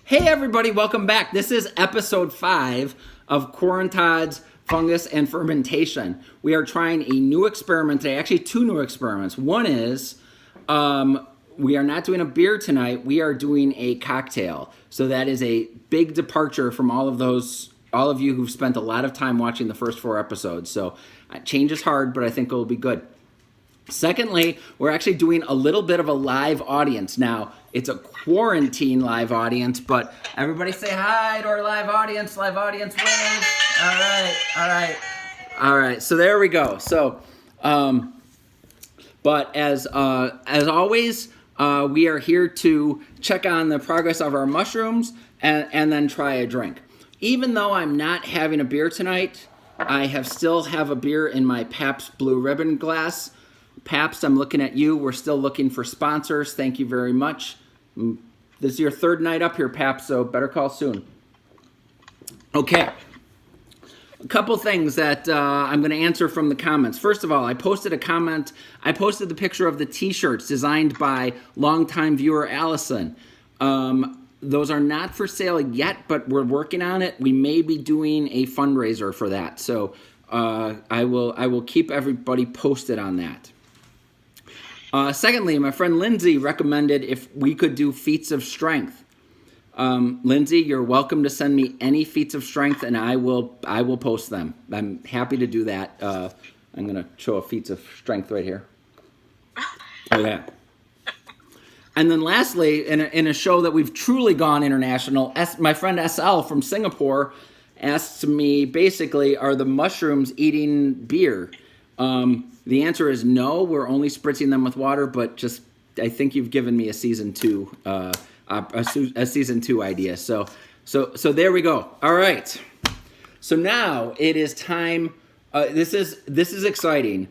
Hey everybody, welcome back. This is episode 5 of Quarantodd's Fungus and Fermentation. We are trying a new experiment today, actually 2 new experiments. One is, we are not doing a beer tonight, we are doing a cocktail. So that is a big departure from all of you who've spent a lot of time watching the first 4 episodes. So change is hard, but I think it will be good. Secondly, we're actually doing a little bit of a live audience. Now, it's a quarantine live audience, but everybody say hi to our live audience wave. All right, so there we go. So, but as always, we are here to check on the progress of our mushrooms and then try a drink. Even though I'm not having a beer tonight, I still have a beer in my Pabst Blue Ribbon glass. Pabst, I'm looking at you. We're still looking for sponsors. Thank you very much. This is your 3rd night up here, Pabst, so better call soon. Okay. A couple things that I'm going to answer from the comments. First of all, I posted a comment. I posted the picture of the t-shirts designed by longtime viewer Allison. Those are not for sale yet, but we're working on it. We may be doing a fundraiser for that. So I will keep everybody posted on that. Secondly, my friend Lindsay recommended if we could do feats of strength. Lindsay, you're welcome to send me any feats of strength, and I will post them. I'm happy to do that. I'm going to show a feats of strength right here. Okay. And then lastly, in a show that we've truly gone international, my friend SL from Singapore asked me, basically, are the mushrooms eating beer? The answer is no. We're only spritzing them with water, but just I think you've given me a season 2 a season 2 idea. So there we go. All right. So now it is time. This is exciting.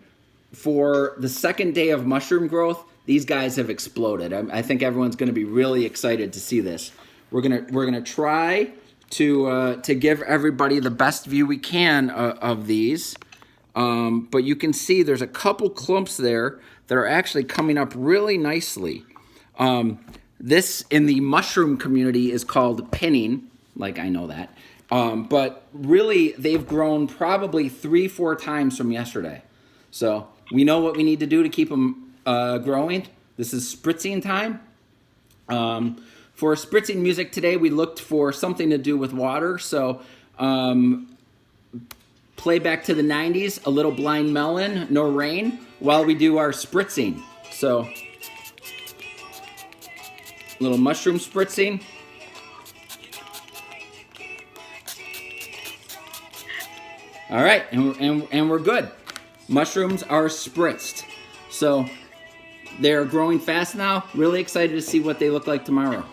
For the 2nd day of mushroom growth, these guys have exploded. I think everyone's going to be really excited to see this. We're gonna try to give everybody the best view we can of these. But you can see there's a couple clumps there that are actually coming up really nicely. This in the mushroom community is called pinning, like I know that. But really they've grown probably 3-4 times from yesterday. So we know what we need to do to keep them growing. This is spritzing time. For spritzing music today, we looked for something to do with water. So play back to the 90s, a little Blind Melon, No Rain, while we do our spritzing. So, a little mushroom spritzing. All right, and we're good. Mushrooms are spritzed. So, they're growing fast now. Really excited to see what they look like tomorrow.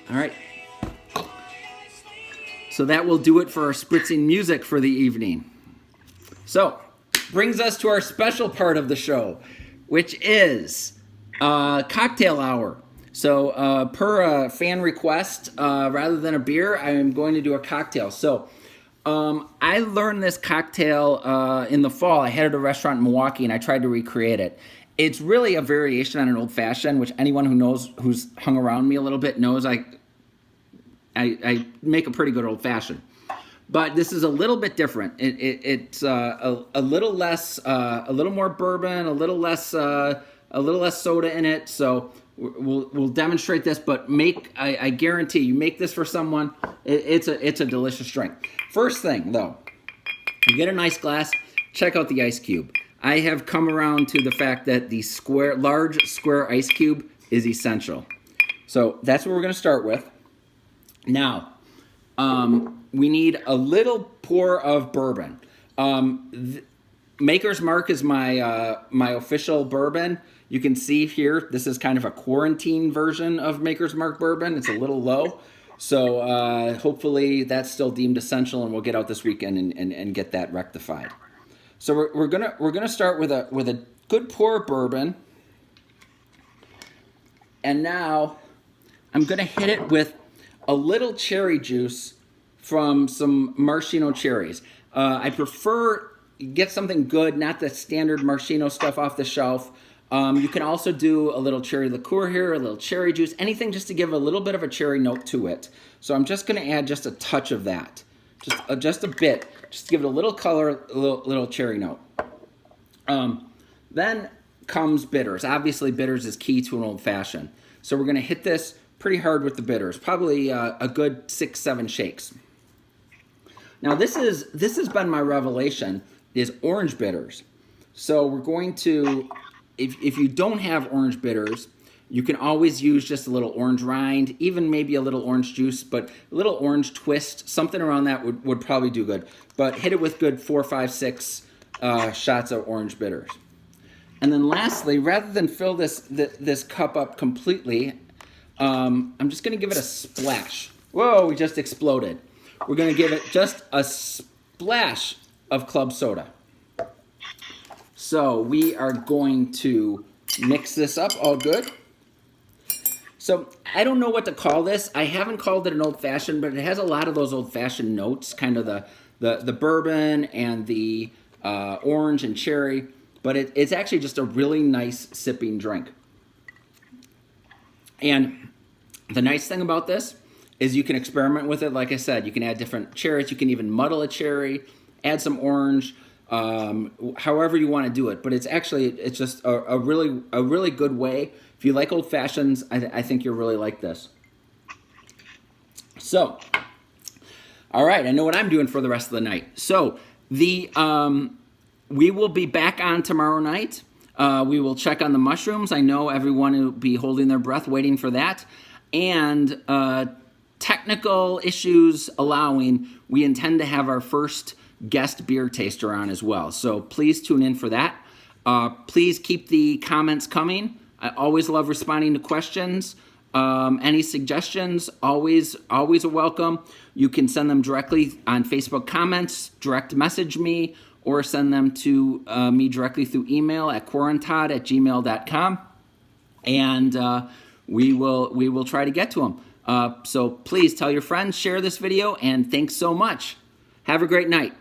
All right. So that will do it for our spritzing music for the evening. So, brings us to our special part of the show, which is cocktail hour. So, per fan request, rather than a beer, I am going to do a cocktail. So, I learned this cocktail in the fall. I had it at a restaurant in Milwaukee, and I tried to recreate it. It's really a variation on an old-fashioned, which anyone who knows, who's hung around me a little bit, knows I make a pretty good old-fashioned. But this is a little bit different. It's a little less, a little more bourbon, a little less soda in it. So we'll demonstrate this. But I guarantee you make this for someone. It's a delicious drink. First thing though, you get a nice glass. Check out the ice cube. I have come around to the fact that the large square ice cube is essential. So that's what we're going to start with. Now. We need a little pour of bourbon. Maker's Mark is my official bourbon. You can see here, this is kind of a quarantine version of Maker's Mark bourbon. It's a little low. So hopefully that's still deemed essential, and we'll get out this weekend and get that rectified. So we're gonna start with a good pour of bourbon. And now I'm gonna hit it with a little cherry juice from some maraschino cherries. I prefer get something good, not the standard maraschino stuff off the shelf. You can also do a little cherry liqueur here, a little cherry juice, anything just to give a little bit of a cherry note to it. So I'm just going to add just a touch of that, just a bit, just to give it a little color, a little cherry note. Then comes bitters. Obviously, bitters is key to an old fashioned. So we're going to hit this pretty hard with the bitters, probably a good 6-7 shakes. Now this has been my revelation, is orange bitters. So we're going to, if you don't have orange bitters, you can always use just a little orange rind, even maybe a little orange juice, but a little orange twist, something around that would probably do good. But hit it with good 4, 5, 6 shots of orange bitters. And then lastly, rather than fill this cup up completely, I'm just going to give it a splash. Whoa, we just exploded. We're going to give it just a splash of club soda. So we are going to mix this up all good. So I don't know what to call this. I haven't called it an old-fashioned, but it has a lot of those old-fashioned notes, kind of the bourbon and the orange and cherry. But it's actually just a really nice sipping drink. And the nice thing about this is you can experiment with it. Like I said, you can add different cherries. You can even muddle a cherry, add some orange, however you want to do it. But it's just a really good way. If you like old fashions, I think you'll really like this. So, all right, I know what I'm doing for the rest of the night. So we will be back on tomorrow night. We will check on the mushrooms. I know everyone will be holding their breath waiting for that. And technical issues allowing, we intend to have our first guest beer taster on as well. So please tune in for that. Please keep the comments coming. I always love responding to questions. Any suggestions, always a welcome. You can send them directly on Facebook comments, direct message me, or send them to me directly through email at quarantodd@gmail.com. And we will try to get to them. So please tell your friends, share this video, and thanks so much. Have a great night.